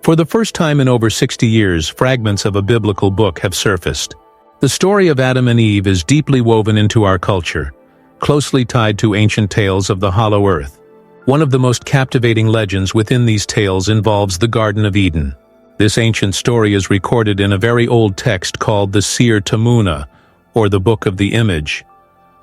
For the first time in over 60 years, fragments of a biblical book have surfaced. The story of Adam and Eve is deeply woven into our culture, closely tied to ancient tales of the hollow earth. One of the most captivating legends within these tales involves the Garden of Eden. This ancient story is recorded in a very old text called the Seir Tamuna, or the Book of the Image,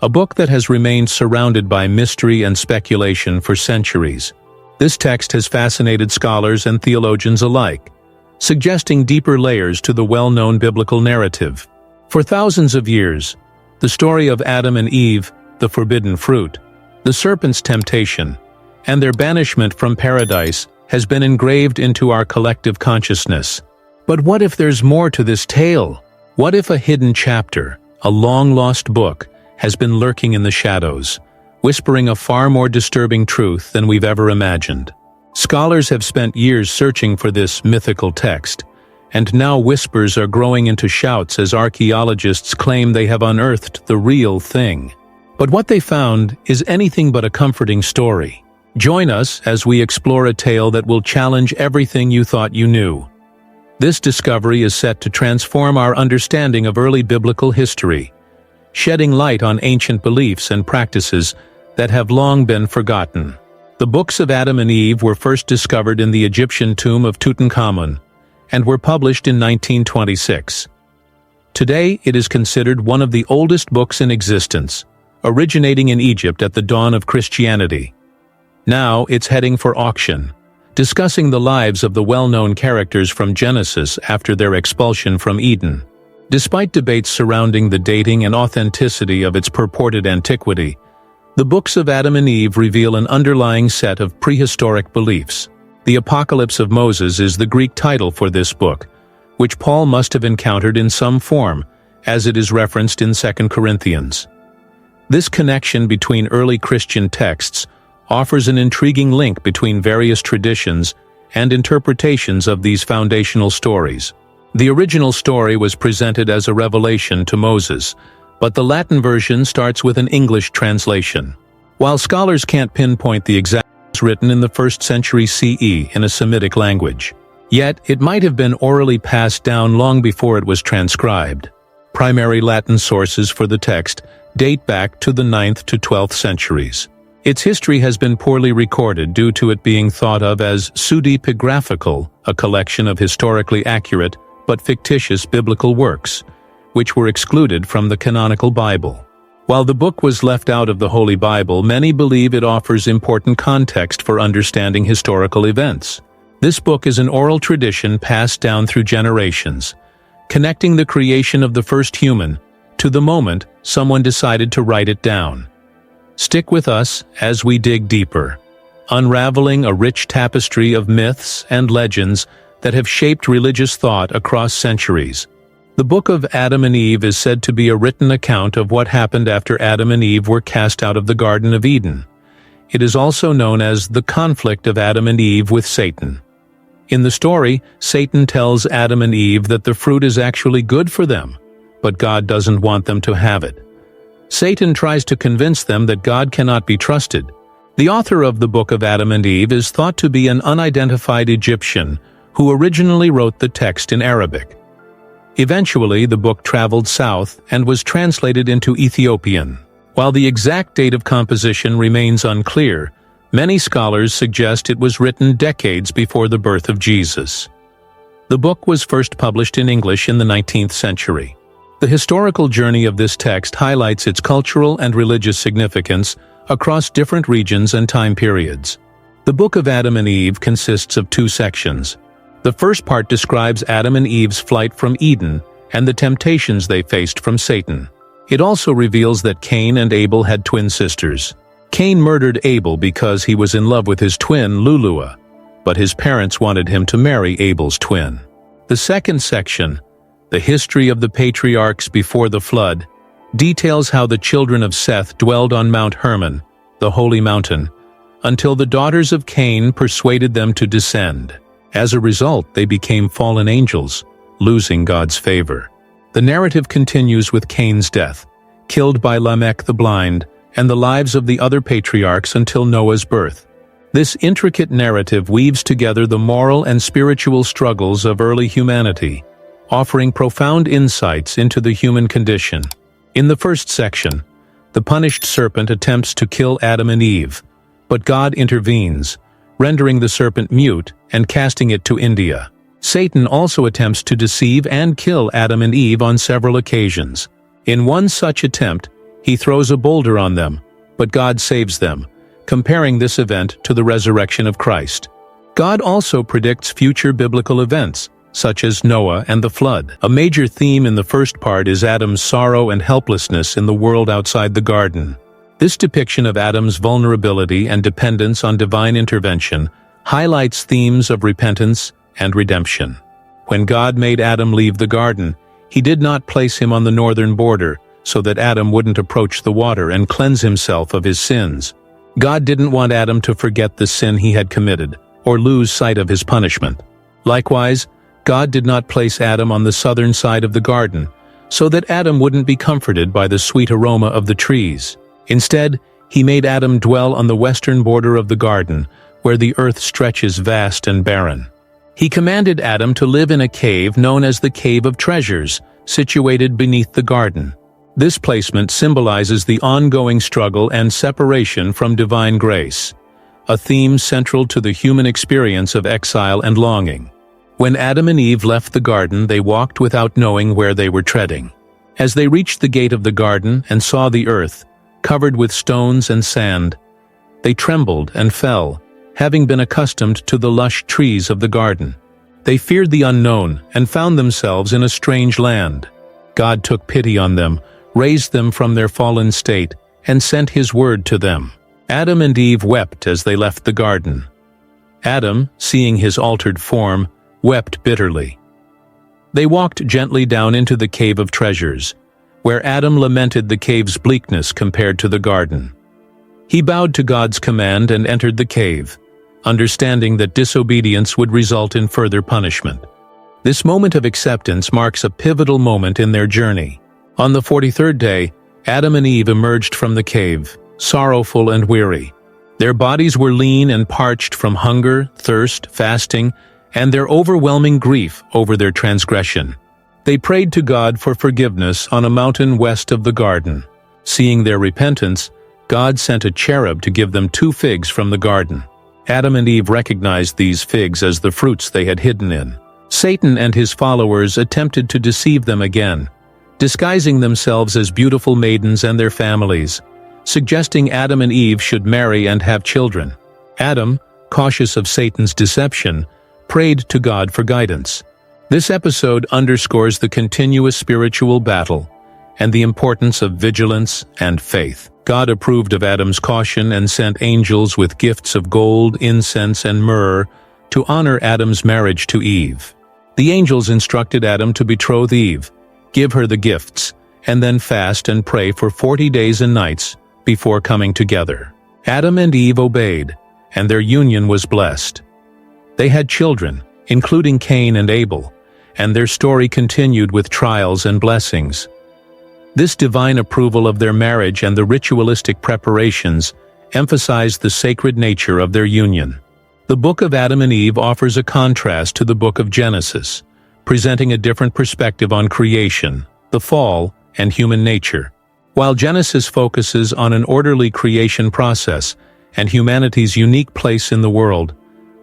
a book that has remained surrounded by mystery and speculation for centuries. This text has fascinated scholars and theologians alike, suggesting deeper layers to the well-known biblical narrative. For thousands of years, the story of Adam and Eve, the forbidden fruit, the serpent's temptation, and their banishment from paradise has been engraved into our collective consciousness. But what if there's more to this tale? What if a hidden chapter, a long-lost book, has been lurking in the shadows, whispering a far more disturbing truth than we've ever imagined? Scholars have spent years searching for this mythical text, and now whispers are growing into shouts as archaeologists claim they have unearthed the real thing. But what they found is anything but a comforting story. Join us as we explore a tale that will challenge everything you thought you knew. This discovery is set to transform our understanding of early biblical history, shedding light on ancient beliefs and practices that have long been forgotten. The books of Adam and Eve were first discovered in the Egyptian tomb of Tutankhamun and were published in 1926. Today, it is considered one of the oldest books in existence, originating in Egypt at the dawn of Christianity. Now it's heading for auction, discussing the lives of the well-known characters from Genesis after their expulsion from Eden. Despite debates surrounding the dating and authenticity of its purported antiquity, the books of Adam and Eve reveal an underlying set of prehistoric beliefs. The Apocalypse of Moses is the Greek title for this book, which Paul must have encountered in some form, as it is referenced in 2 Corinthians. This connection between early Christian texts offers an intriguing link between various traditions and interpretations of these foundational stories. The original story was presented as a revelation to Moses, but the Latin version starts with an English translation. While scholars can't pinpoint the exact written in the 1st century CE in a Semitic language, yet it might have been orally passed down long before it was transcribed. Primary Latin sources for the text date back to the 9th to 12th centuries. Its history has been poorly recorded due to it being thought of as pseudepigraphical, a collection of historically accurate but fictitious biblical works, which were excluded from the canonical Bible. While the book was left out of the Holy Bible, many believe it offers important context for understanding historical events. This book is an oral tradition passed down through generations, connecting the creation of the first human to the moment someone decided to write it down. Stick with us as we dig deeper, unraveling a rich tapestry of myths and legends that have shaped religious thought across centuries. The Book of Adam and Eve is said to be a written account of what happened after Adam and Eve were cast out of the Garden of Eden. It is also known as the conflict of Adam and Eve with Satan. In the story, Satan tells Adam and Eve that the fruit is actually good for them, but God doesn't want them to have it. Satan tries to convince them that God cannot be trusted. The author of the Book of Adam and Eve is thought to be an unidentified Egyptian who originally wrote the text in Arabic. Eventually, the book traveled south and was translated into Ethiopian. While the exact date of composition remains unclear, many scholars suggest it was written decades before the birth of Jesus. The book was first published in English in the 19th century. The historical journey of this text highlights its cultural and religious significance across different regions and time periods. The Book of Adam and Eve consists of 2 sections. The first part describes Adam and Eve's flight from Eden and the temptations they faced from Satan. It also reveals that Cain and Abel had twin sisters. Cain murdered Abel because he was in love with his twin, Lulua, but his parents wanted him to marry Abel's twin. The second section, the history of the patriarchs before the flood, details how the children of Seth dwelled on Mount Hermon, the holy mountain, until the daughters of Cain persuaded them to descend. As a result, they became fallen angels, losing God's favor. The narrative continues with Cain's death, killed by Lamech the blind, and the lives of the other patriarchs until Noah's birth. This intricate narrative weaves together the moral and spiritual struggles of early humanity, offering profound insights into the human condition. In the first section, the punished serpent attempts to kill Adam and Eve, but God intervenes, rendering the serpent mute and casting it to India. Satan also attempts to deceive and kill Adam and Eve on several occasions. In one such attempt, he throws a boulder on them, but God saves them, comparing this event to the resurrection of Christ. God also predicts future biblical events, such as Noah and the flood. A major theme in the first part is Adam's sorrow and helplessness in the world outside the garden. This depiction of Adam's vulnerability and dependence on divine intervention highlights themes of repentance and redemption. When God made Adam leave the garden, he did not place him on the northern border so that Adam wouldn't approach the water and cleanse himself of his sins. God didn't want Adam to forget the sin he had committed or lose sight of his punishment. Likewise, God did not place Adam on the southern side of the garden so that Adam wouldn't be comforted by the sweet aroma of the trees. Instead, he made Adam dwell on the western border of the garden, where the earth stretches vast and barren. He commanded Adam to live in a cave known as the Cave of Treasures, situated beneath the garden. This placement symbolizes the ongoing struggle and separation from divine grace, a theme central to the human experience of exile and longing. When Adam and Eve left the garden, they walked without knowing where they were treading. As they reached the gate of the garden and saw the earth, covered with stones and sand, they trembled and fell, having been accustomed to the lush trees of the garden. They feared the unknown and found themselves in a strange land. God took pity on them, raised them from their fallen state, and sent his word to them. Adam and Eve wept as they left the garden. Adam, seeing his altered form, wept bitterly. They walked gently down into the Cave of Treasures, where Adam lamented the cave's bleakness compared to the garden. He bowed to God's command and entered the cave, understanding that disobedience would result in further punishment. This moment of acceptance marks a pivotal moment in their journey. On the 43rd day, Adam and Eve emerged from the cave, sorrowful and weary. Their bodies were lean and parched from hunger, thirst, fasting, and their overwhelming grief over their transgression. They prayed to God for forgiveness on a mountain west of the garden. Seeing their repentance, God sent a cherub to give them 2 figs from the garden. Adam and Eve recognized these figs as the fruits they had hidden in. Satan and his followers attempted to deceive them again, disguising themselves as beautiful maidens and their families, suggesting Adam and Eve should marry and have children. Adam, cautious of Satan's deception, prayed to God for guidance. This episode underscores the continuous spiritual battle and the importance of vigilance and faith. God approved of Adam's caution and sent angels with gifts of gold, incense, and myrrh to honor Adam's marriage to Eve. The angels instructed Adam to betroth Eve, give her the gifts, and then fast and pray for 40 days and nights before coming together. Adam and Eve obeyed, and their union was blessed. They had children, including Cain and Abel, and their story continued with trials and blessings. This divine approval of their marriage and the ritualistic preparations emphasized the sacred nature of their union. The Book of Adam and Eve offers a contrast to the Book of Genesis, presenting a different perspective on creation, the fall, and human nature. While Genesis focuses on an orderly creation process and humanity's unique place in the world,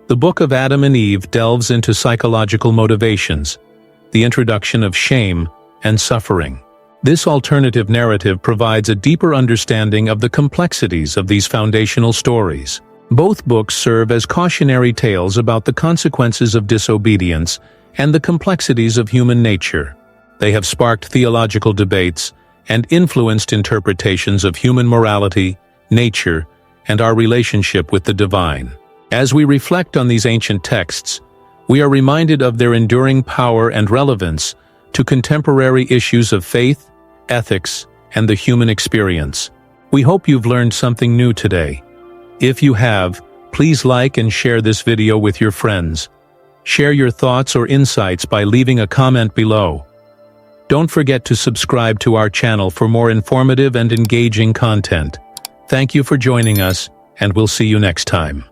the Book of Adam and Eve delves into psychological motivations, the introduction of shame and suffering. This alternative narrative provides a deeper understanding of the complexities of these foundational stories. Both books serve as cautionary tales about the consequences of disobedience and the complexities of human nature. They have sparked theological debates and influenced interpretations of human morality, nature, and our relationship with the divine. As we reflect on these ancient texts, we are reminded of their enduring power and relevance to contemporary issues of faith, ethics, and the human experience. We hope you've learned something new today. If you have, please like and share this video with your friends. Share your thoughts or insights by leaving a comment below. Don't forget to subscribe to our channel for more informative and engaging content. Thank you for joining us, and we'll see you next time.